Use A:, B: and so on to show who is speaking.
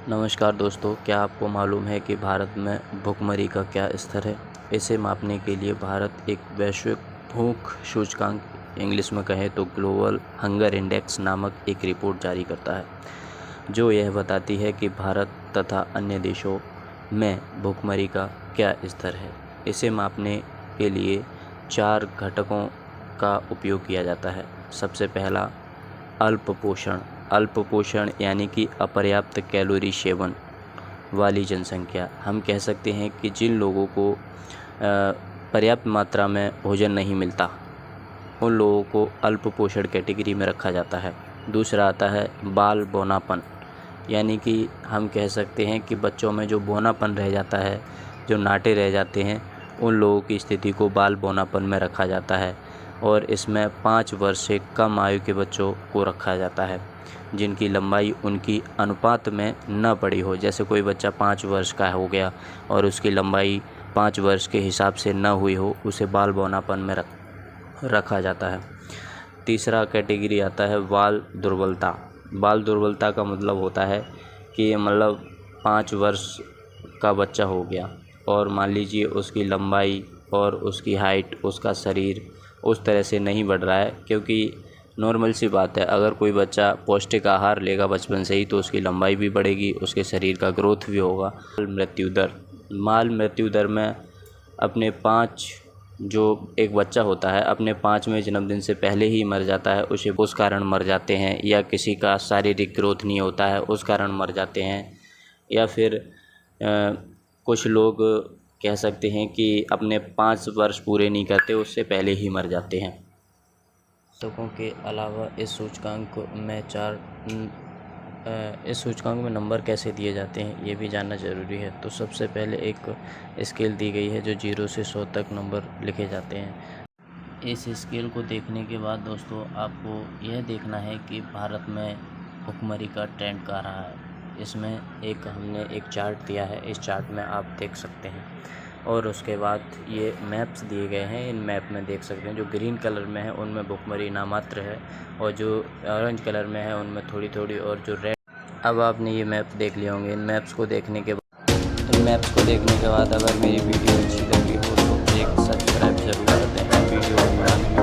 A: नमस्कार दोस्तों, क्या आपको मालूम है कि भारत में भुखमरी का क्या स्तर है? इसे मापने के लिए भारत एक वैश्विक भूख सूचकांक इंग्लिश में कहें तो ग्लोबल हंगर इंडेक्स नामक एक रिपोर्ट जारी करता है, जो यह बताती है कि भारत तथा अन्य देशों में भुखमरी का क्या स्तर है। इसे मापने के लिए 4 घटकों का उपयोग किया जाता है। सबसे पहला अल्प पोषण यानी कि अपर्याप्त कैलोरी सेवन वाली जनसंख्या। हम कह सकते हैं कि जिन लोगों को पर्याप्त मात्रा में भोजन नहीं मिलता, उन लोगों को अल्प पोषण कैटेगरी में रखा जाता है। दूसरा आता है बाल बौनापन, यानी कि हम कह सकते हैं कि बच्चों में जो बौनापन रह जाता है, जो नाटे रह जाते हैं, उन लोगों की स्थिति को बाल बौनापन में रखा जाता है। और इसमें 5 वर्ष से कम आयु के बच्चों को रखा जाता है, जिनकी लंबाई उनकी अनुपात में न बढ़ी हो। जैसे कोई बच्चा 5 वर्ष का हो गया और उसकी लंबाई 5 वर्ष के हिसाब से न हुई हो, उसे बाल बौनापन में रखा जाता है। तीसरा कैटेगरी आता है बाल दुर्बलता। बाल दुर्बलता का मतलब होता है कि 5 वर्ष का बच्चा हो गया और मान लीजिए उसकी लंबाई और उसकी हाइट, उसका शरीर उस तरह से नहीं बढ़ रहा है, क्योंकि नॉर्मल सी बात है, अगर कोई बच्चा पौष्टिक आहार लेगा बचपन से ही तो उसकी लंबाई भी बढ़ेगी, उसके शरीर का ग्रोथ भी होगा। बाल मृत्यु दर में अपने 5 जो एक बच्चा होता है अपने 5वें जन्मदिन से पहले ही मर जाता है, उस कारण मर जाते हैं, या किसी का शारीरिक ग्रोथ नहीं होता है उस कारण मर जाते हैं, या फिर कुछ लोग कह सकते हैं कि अपने 5 वर्ष पूरे नहीं करते, उससे पहले ही मर जाते हैं। दर्शकों के अलावा इस सूचकांक में नंबर कैसे दिए जाते हैं, ये भी जानना ज़रूरी है। तो सबसे पहले एक स्केल दी गई है जो 0 से 100 तक नंबर लिखे जाते हैं। इस स्केल को देखने के बाद दोस्तों आपको यह देखना है कि भारत में भुखमरी का ट्रेंड कहाँ रहा है। इसमें हमने एक चार्ट दिया है, इस चार्ट में आप देख सकते हैं। और उसके बाद ये मैप्स दिए गए हैं, इन मैप में देख सकते हैं जो ग्रीन कलर में है उनमें भुखमरी नामात्र है, और जो ऑरेंज कलर में है उनमें थोड़ी थोड़ी, और जो रेड। अब आपने ये मैप देख लिए होंगे। इन मैप्स को देखने के बाद अगर मेरी वीडियो अच्छी लगी हो तो एक सब्सक्राइब जरूर कर दें। वीडियो बनाने में